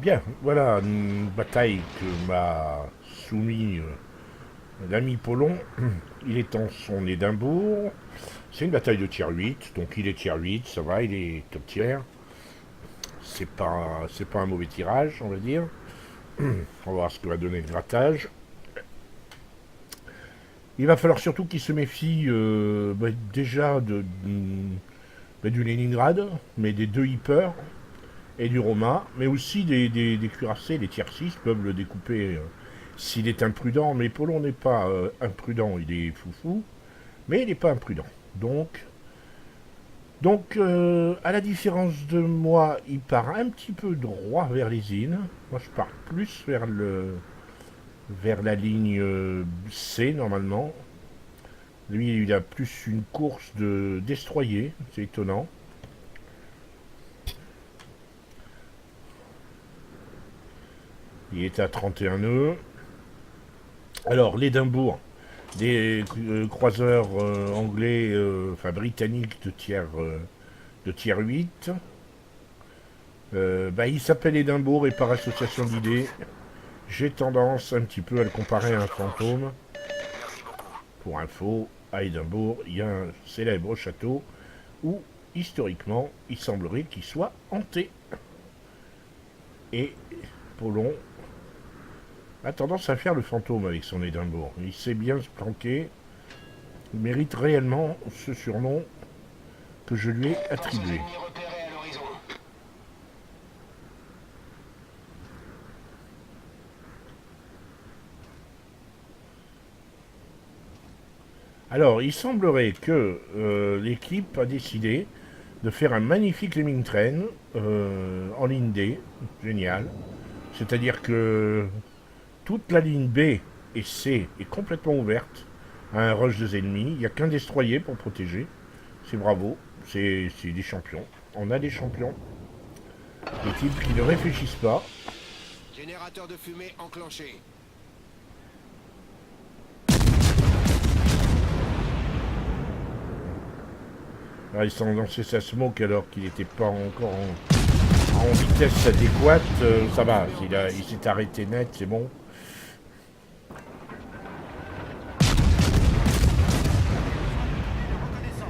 Bien, voilà une bataille que m'a soumis l'ami Polon. Il est en son Édimbourg. C'est une bataille de tier 8, donc il est tier 8, ça va, il est top tier. C'est pas un mauvais tirage, on va dire. On va voir ce que va donner le grattage. Il va falloir surtout qu'il se méfie déjà du Leningrad, mais des deux Hyper et du Roma, mais aussi des cuirassés, les tiers 6 peuvent le découper s'il est imprudent, mais Polon n'est pas imprudent, il est foufou, mais il n'est pas imprudent. Donc, à la différence de moi, il part un petit peu droit vers les îles. Moi, je pars plus vers la ligne C, normalement. Lui, il a plus une course de destroyer, c'est étonnant. Il est à 31 nœuds. Alors, l'Édimbourg, des croiseurs anglais, enfin britanniques de tiers 8. Il s'appelle Édimbourg et par association d'idées, j'ai tendance un petit peu à le comparer à un fantôme. Pour info, à Édimbourg, il y a un célèbre château où, historiquement, il semblerait qu'il soit hanté. Et Polon a tendance à faire le fantôme avec son Édimbourg. Il sait bien se planquer. Il mérite réellement ce surnom que je lui ai attribué. Alors, il semblerait que l'équipe a décidé de faire un magnifique Lemming Train en ligne D. Génial. C'est-à-dire que toute la ligne B et C est complètement ouverte à un rush des ennemis. Il n'y a qu'un destroyer pour protéger. C'est bravo. C'est des champions. On a des champions. Des types qui ne réfléchissent pas. Générateur de fumée enclenché. Là, ils sont lancé sa smoke alors qu'il n'était pas encore en vitesse adéquate. Ça va, il s'est arrêté net, c'est bon.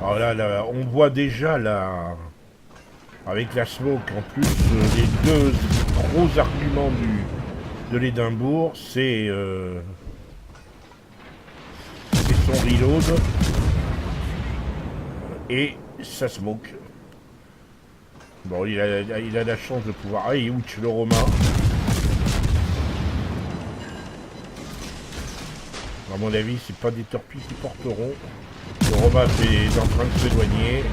Alors là, on voit déjà avec la smoke en plus, les deux gros arguments de l'Édimbourg, c'est son reload et sa smoke. Bon, il a la chance de pouvoir... Ah, il ouch le Romain. À mon avis, c'est pas des torpilles qui porteront. Le Romain est en train de s'éloigner.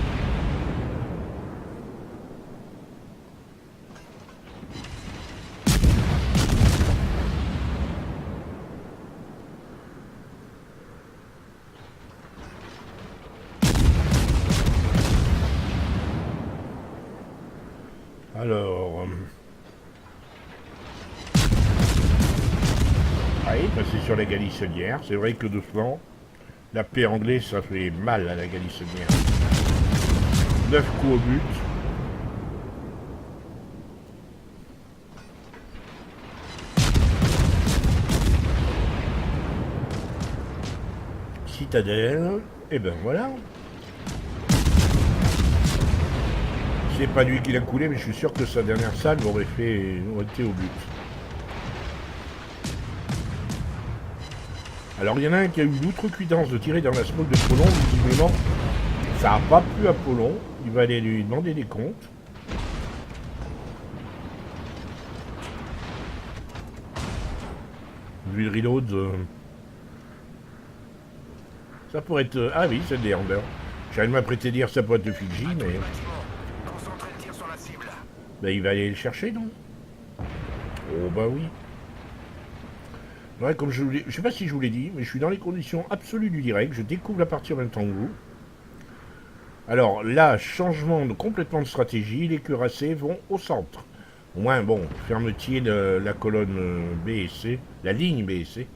Alors... Ah, il est passé sur la galissonnière. C'est vrai que de flanc, la paix anglaise, ça fait mal à la galissonnière. 9 coups au but. Citadelle. Et ben voilà. C'est pas lui qui l'a coulé, mais je suis sûr que sa dernière salve aurait été au but. Alors il y en a un qui a eu l'outrecuidance de tirer dans la smoke de Polon, visiblement ça n'a pas plu à Polon, il va aller lui demander des comptes. Vu le reload, ça pourrait être... Ah oui, c'est des Amber. J'allais m'apprêter dire ça pourrait être le Fidji, mais... Ben il va aller le chercher, non? Oh bah oui. Ouais, comme je sais pas si je vous l'ai dit, mais je suis dans les conditions absolues du direct. Je découvre la partie en même temps que vous. Alors là, changement complètement de stratégie. Les cuirassés vont au centre. Au moins, bon, fermeture de la colonne B et C, la ligne B et C.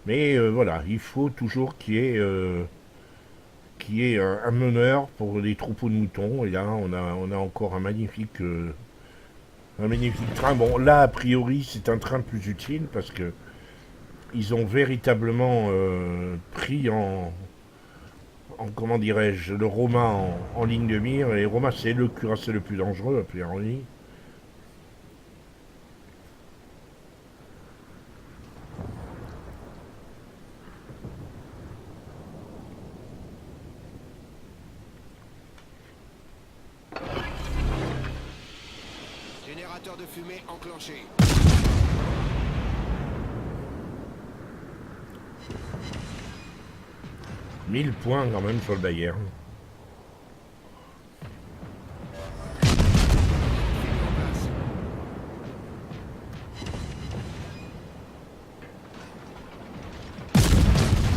Mais voilà, il faut toujours qu'il y ait un meneur pour les troupeaux de moutons. Et là, on a encore un magnifique train. Bon, là, a priori, c'est un train plus utile parce que ils ont véritablement pris comment dirais-je, le Roma en ligne de mire. Et Roma, c'est le cuirassé le plus dangereux, a priori. Générateur de fumée enclenché. 1000 points quand même sur le Bayern.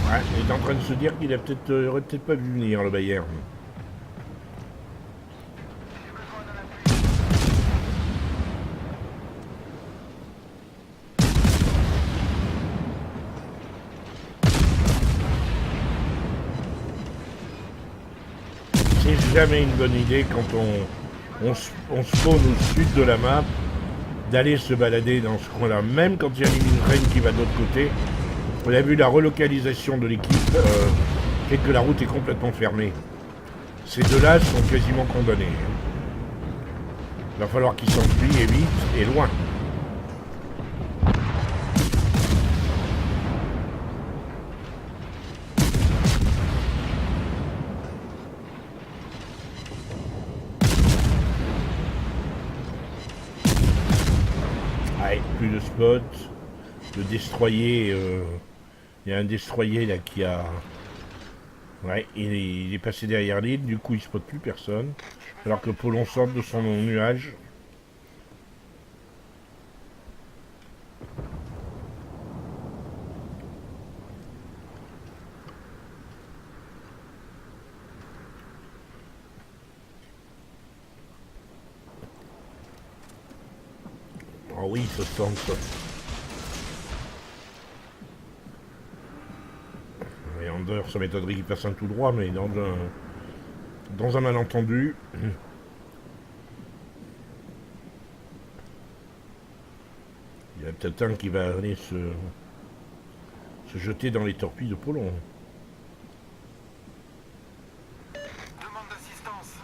Ouais, il est en train de se dire qu'il aurait peut-être pas vu venir le Bayern. C'est jamais une bonne idée quand on spawn au sud de la map d'aller se balader dans ce coin-là, même quand il y a une train qui va de l'autre côté. On a vu la relocalisation de l'équipe fait que la route est complètement fermée. Ces deux-là sont quasiment condamnés. Il va falloir qu'ils s'enfuient et vite et loin. Avec plus de spots, de destroyer. Il y a un destroyer là qui a. Ouais, il est passé derrière l'île, du coup il spotte plus personne. Alors que Polon sort de son nuage. Oh oui, ça sent ça. Et Under, ça m'étonnerait qu'il passe un tout droit, mais dans un malentendu. Il y a peut-être un qui va aller se jeter dans les torpilles de Polon. Demande d'assistance.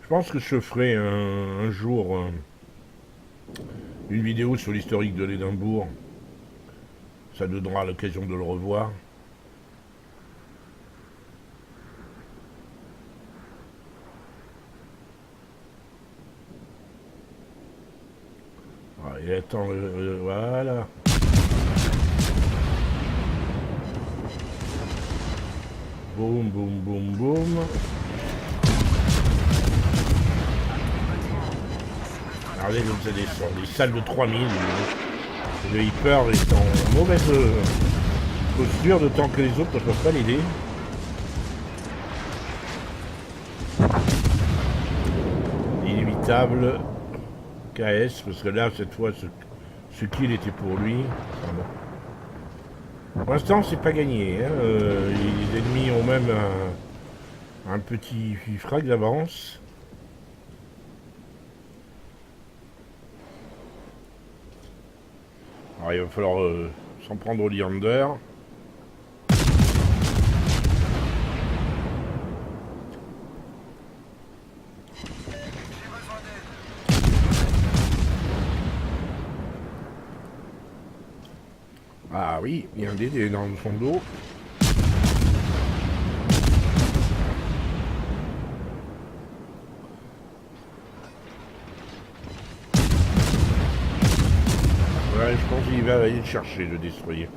Je pense que je ferai un jour une vidéo sur l'historique de l'Édimbourg. Ça donnera l'occasion de le revoir. Ah, il attend voilà. Boum, boum, boum, boum. Regardez comme ça descend. Les salles de 3000. Le Hyper est en mauvaise posture, d'autant que les autres ne peuvent pas l'aider. Inévitable. KS, parce que là, cette fois, ce kill était pour lui. Enfin, bon. Pour l'instant, c'est pas gagné. Hein. Les ennemis ont même un petit frag d'avance. Alors, il va falloir s'en prendre au Leander. Ah oui, il y a un DD dans son dos. Ouais, je pense qu'il va aller le chercher, le destroyer.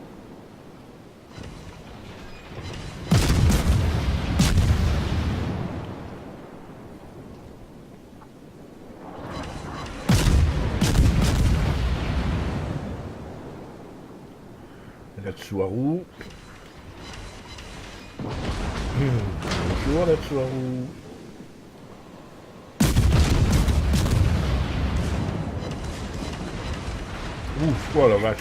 La Tsuaru. Bonjour la Tsuharu. Ouf, oh la vache.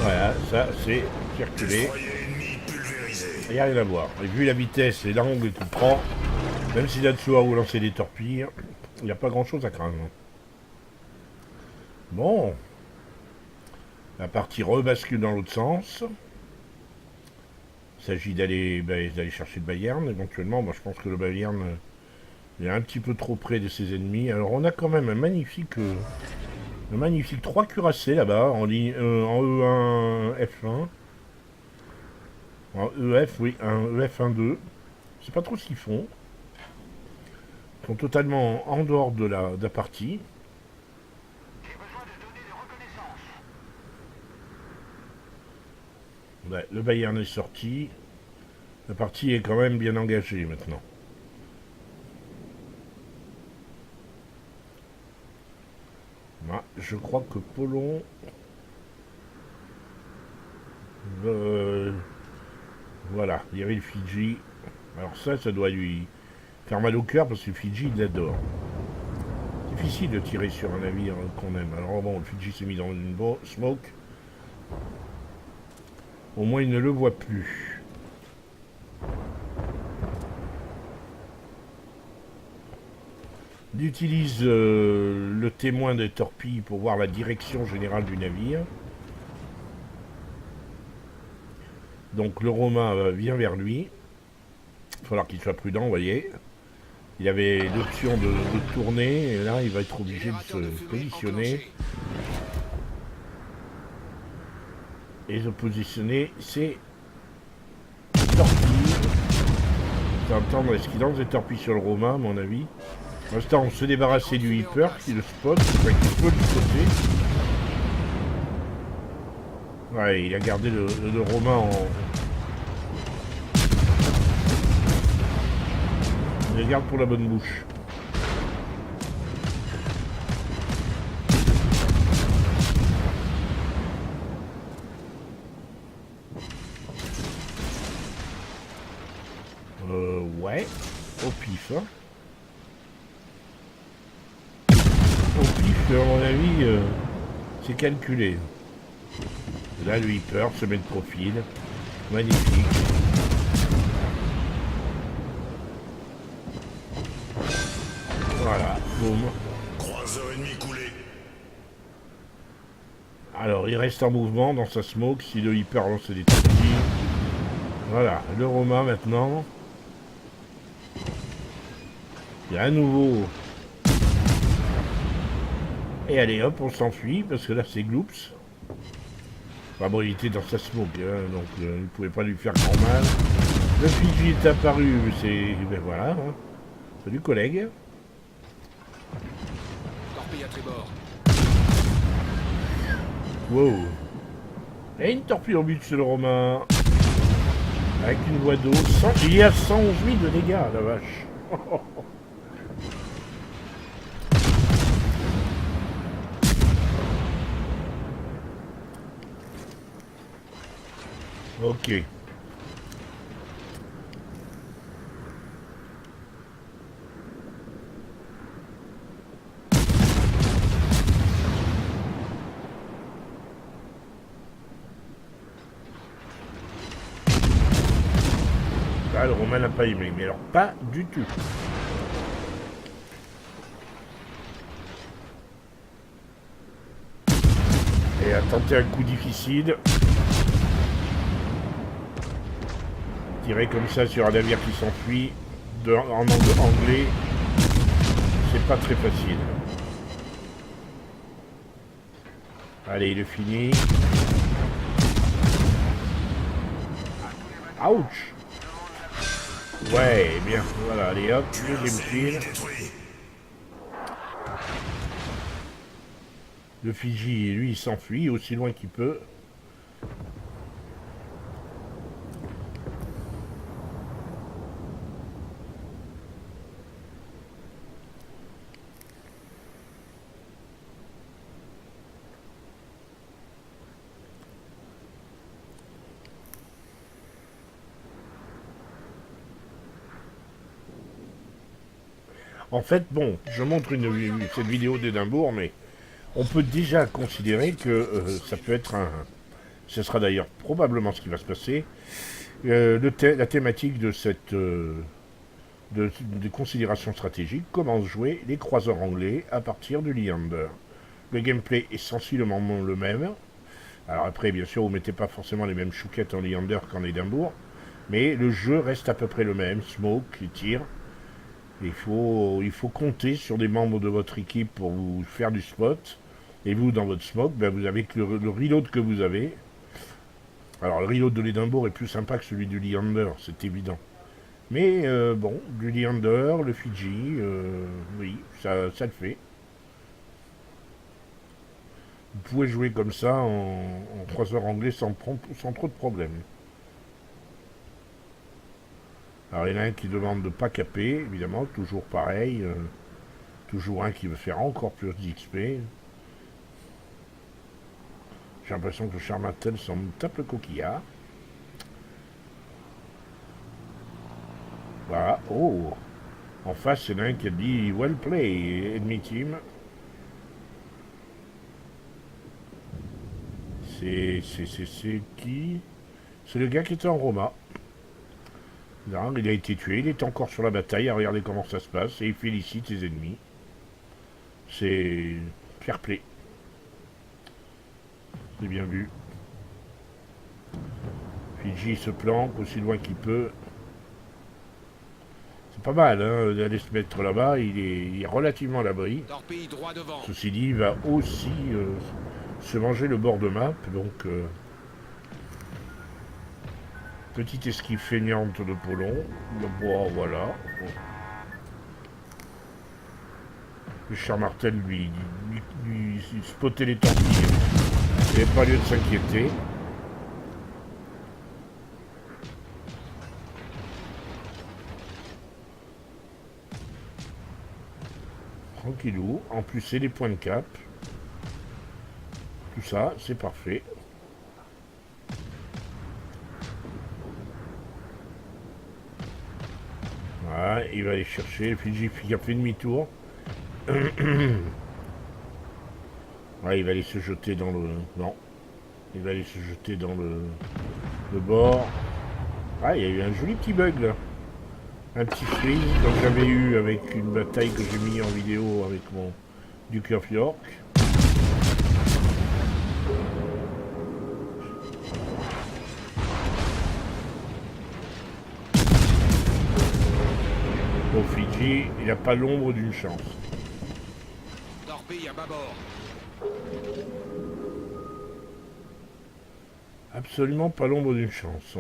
Voilà, ça c'est circuler. Il n'y a rien à voir. Et vu la vitesse et l'angle qu'il prend, même si la Tsuharu lançait des torpilles, il n'y a pas grand chose à craindre. Bon. La partie rebascule dans l'autre sens. Il s'agit d'aller chercher le Bayern. Éventuellement, moi je pense que le Bayern est un petit peu trop près de ses ennemis. Alors on a quand même un magnifique 3 cuirassés là-bas, en E1 F1. En EF, oui, un EF 1-2. Je sais pas trop ce qu'ils font. Ils sont totalement en dehors de la partie. J'ai besoin de données de reconnaissance. Ouais, le Bayern est sorti. La partie est quand même bien engagée maintenant. Ah, je crois que Polon... voilà, il y avait le Fidji. Alors ça doit lui faire mal au cœur parce que le Fidji, il l'adore. Difficile de tirer sur un navire qu'on aime. Alors bon, le Fidji s'est mis dans une smoke. Au moins, il ne le voit plus. Il utilise le témoin des torpilles pour voir la direction générale du navire. Donc le Romain vient vers lui. Il va falloir qu'il soit prudent, vous voyez. Il avait l'option de tourner, et là il va être obligé de se positionner. Et de positionner ses torpilles. Attendre, est-ce qu'il lance des torpilles sur le Romain, à mon avis? Pour l'instant, on se débarrassait du Hyper qui le spot, enfin, qui peut le spotter. Ouais, il a gardé le Romain en... Il le garde pour la bonne bouche. Ouais, au pif, hein. Au pif, à mon avis, c'est calculé. Là, le Hyper se met de profil. Magnifique. Voilà, boum. Croiseur ennemi coulé. Alors, il reste en mouvement dans sa smoke si le Hyper lance des torpilles. Voilà, le Romain maintenant. Il y a un nouveau. Et allez hop, on s'enfuit parce que là c'est Gloops. Enfin bon, il était dans sa smoke, hein, donc il ne pouvait pas lui faire grand mal. Le Fidji est apparu, c'est... Ben voilà, hein. Salut collègue. Torpille à tribord. Wow. Et une torpille au but sur le Romain. Avec une voie d'eau. Il y a 111 000 de dégâts, la vache. Ok. Là, le Romain n'a pas aimé, mais alors pas du tout. Et a tenté un coup difficile. Tirer comme ça sur un navire qui s'enfuit en anglais, c'est pas très facile. Allez, il est fini. Ouch. Ouais, bien, voilà, allez hop, deuxième kill. Le Fidji, lui, il s'enfuit aussi loin qu'il peut. En fait, bon, je montre cette vidéo d'Édimbourg, mais on peut déjà considérer que ça peut être un... Ce sera d'ailleurs probablement ce qui va se passer. La thématique de cette... de considérations stratégiques, comment jouer les croiseurs anglais à partir du Leander. Le gameplay est sensiblement le même. Alors après, bien sûr, vous mettez pas forcément les mêmes chouquettes en Leander qu'en Édimbourg, mais le jeu reste à peu près le même, smoke, tir. Il faut compter sur des membres de votre équipe pour vous faire du spot. Et vous, dans votre smoke, ben, vous avez que le reload que vous avez. Alors le reload de l'Édimbourg est plus sympa que celui du Leander, c'est évident. Mais bon, du Leander, le Fidji, oui, ça le fait. Vous pouvez jouer comme ça en croiseur anglais sans trop de problèmes. Alors il y en a un qui demande de ne pas caper, évidemment, toujours pareil. Toujours un qui veut faire encore plus d'XP. J'ai l'impression que le Charmatel s'en tape le coquillard. Voilà, oh. En face, il y en a un qui a dit well play, enemy team. C'est qui? C'est le gars qui était en Roma. Non, il a été tué, il est encore sur la bataille, à regarder comment ça se passe, et il félicite ses ennemis. C'est fair play. C'est bien vu. Fidji se planque aussi loin qu'il peut. C'est pas mal hein, d'aller se mettre là-bas, il est relativement à l'abri. Torpille droit devant. Ceci dit, il va aussi se manger le bord de map, donc petite esquive feignante de Polon. Bon, voilà. Le Charmartel lui spottait les torpilles. Il n'y avait pas lieu de s'inquiéter. Tranquillou. En plus, c'est les points de cap. Tout ça, c'est parfait. Voilà, il va aller chercher. Le Fidji qui a fait demi-tour. Ouais, il va aller se jeter dans le... Non. Il va aller se jeter dans le bord. Ah, il y a eu un joli petit bug là. Un petit freeze comme j'avais eu avec une bataille que j'ai mis en vidéo avec mon Duke of York. Au Fidji, il n'a pas l'ombre d'une chance. Torpille à bâbord. Absolument pas l'ombre d'une chance.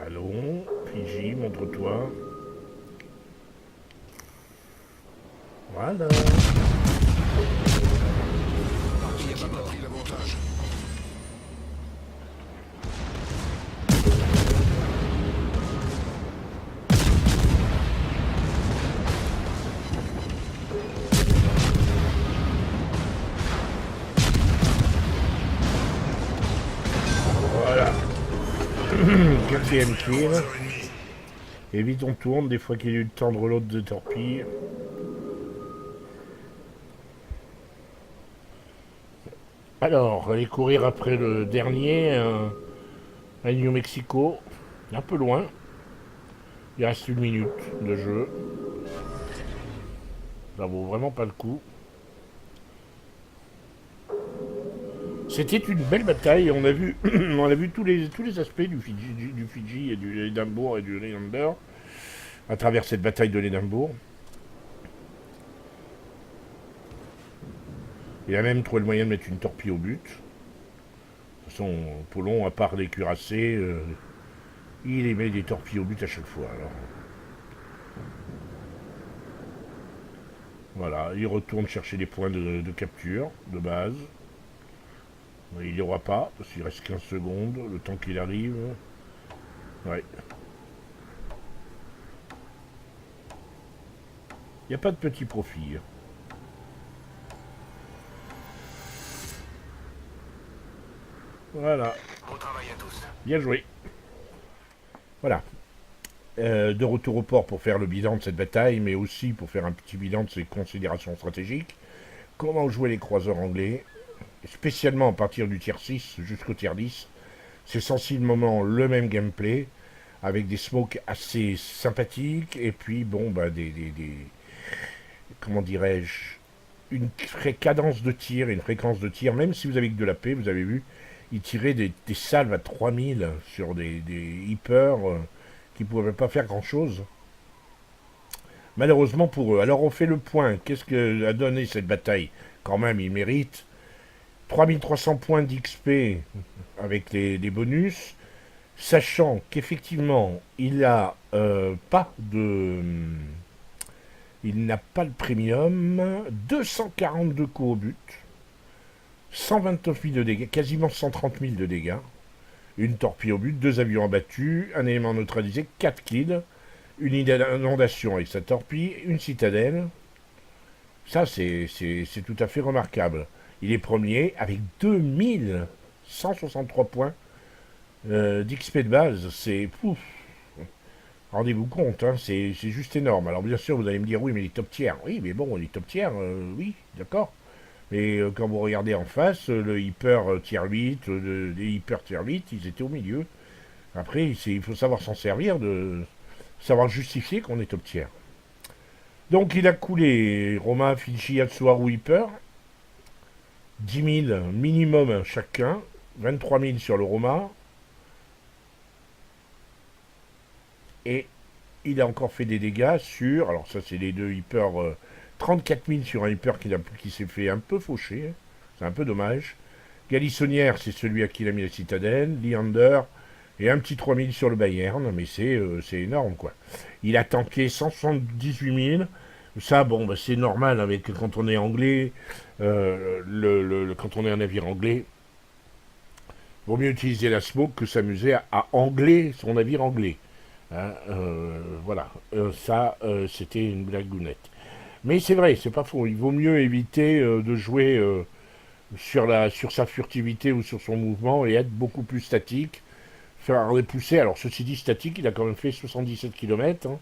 Allons, Fidji, montre-toi. Voilà. Torpille à Qui a bâbord. pris l'avantage? Voilà. Quatrième kill. Croiseur ennemi. Et vite on tourne, des fois qu'il y a eu le temps de reload de torpille. Alors, aller courir après le dernier, à New Mexico. Un peu loin. Il reste 1 minute de jeu. Ça vaut vraiment pas le coup. C'était une belle bataille. On a vu, on a vu tous les aspects du Fidji et du Édimbourg et du Leander à travers cette bataille de l'Édimbourg. Il a même trouvé le moyen de mettre une torpille au but. De toute façon, Polon, à part les cuirassés, il émet des torpilles au but à chaque fois. Alors. Voilà, il retourne chercher les points de capture de base. Il n'y aura pas, parce qu'il reste 15 secondes, le temps qu'il arrive. Ouais. Il n'y a pas de petit profit. Voilà, Bon travail à tous. bien joué. Voilà. De retour au port pour faire le bilan de cette bataille, mais aussi pour faire un petit bilan de ses considérations stratégiques. Comment jouer les croiseurs anglais, spécialement à partir du tier 6 jusqu'au tier 10. C'est sensiblement le même gameplay, avec des smokes assez sympathiques, et puis, bon, bah, comment dirais-je, une cadence de tir, une fréquence de tir, même si vous avez que de la paix, vous avez vu, ils tiraient des salves à 3000 sur des hyper qui ne pouvaient pas faire grand-chose. Malheureusement pour eux. Alors on fait le point. Qu'est-ce que a donné cette bataille? Quand même, ils méritent 3300 points d'XP avec les bonus, sachant qu'effectivement, il a pas de... Il n'a pas le premium, 242 coups au but, 129 000 de dégâts, quasiment 130 000 de dégâts, une torpille au but, 2 avions abattus, un élément neutralisé, 4 kills, une inondation avec sa torpille, une citadelle. Ça, c'est tout à fait remarquable. Il est premier avec 2163 points d'XP de base. C'est... Rendez-vous compte, hein, c'est juste énorme. Alors bien sûr, vous allez me dire, oui, mais les top tiers. Oui, mais bon, les top tiers, oui, d'accord. Mais quand vous regardez en face, le hyper tier 8, les hyper tier 8, ils étaient au milieu. Après, il faut savoir s'en servir, savoir justifier qu'on est top tiers. Donc il a coulé Roma, Fiji, Atsuharu, hyper. 10 000 minimum chacun. 23 000 sur le Roma. Et il a encore fait des dégâts sur... Alors ça c'est les deux hyper... 34 000 sur un hyper qui s'est fait un peu faucher. Hein. C'est un peu dommage. Galissonnière, c'est celui à qui il a mis la citadelle. Leander, et un petit 3 000 sur le Bayern. Mais c'est énorme, quoi. Il a tanké 178 000. Ça, bon, bah, c'est normal avec quand on est anglais. Quand on est un navire anglais, vaut mieux utiliser la smoke que s'amuser à angler son navire anglais. Hein, voilà. Ça, c'était une blagounette. Mais c'est vrai, c'est pas faux. Il vaut mieux éviter de jouer sur sa furtivité ou sur son mouvement et être beaucoup plus statique. Faire les pousser. Alors, ceci dit, statique, il a quand même fait 77 km. Hein.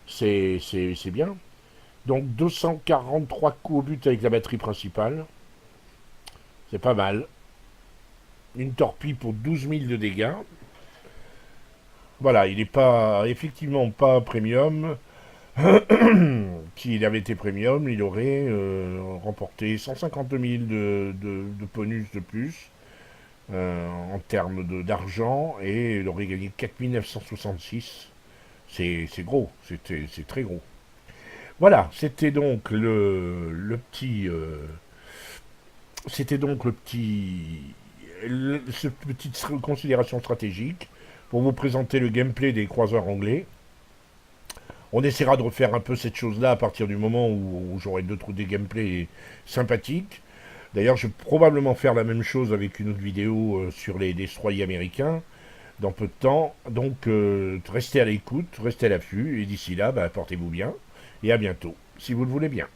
C'est bien. Donc, 243 coups au but avec la batterie principale. C'est pas mal. Une torpille pour 12 000 de dégâts. Voilà, il n'est pas, effectivement pas premium. S'il avait été premium, il aurait remporté 152 000 de bonus de plus en termes d'argent et il aurait gagné 4 966. C'est gros, c'est très gros. Voilà, c'était donc le petit... c'était donc cette petite considération stratégique pour vous présenter le gameplay des croiseurs anglais. On essaiera de refaire un peu cette chose-là à partir du moment où j'aurai des gameplays sympathiques. D'ailleurs, je vais probablement faire la même chose avec une autre vidéo sur les destroyers américains dans peu de temps. Donc, restez à l'écoute, restez à l'affût, et d'ici là, bah, portez-vous bien, et à bientôt, si vous le voulez bien.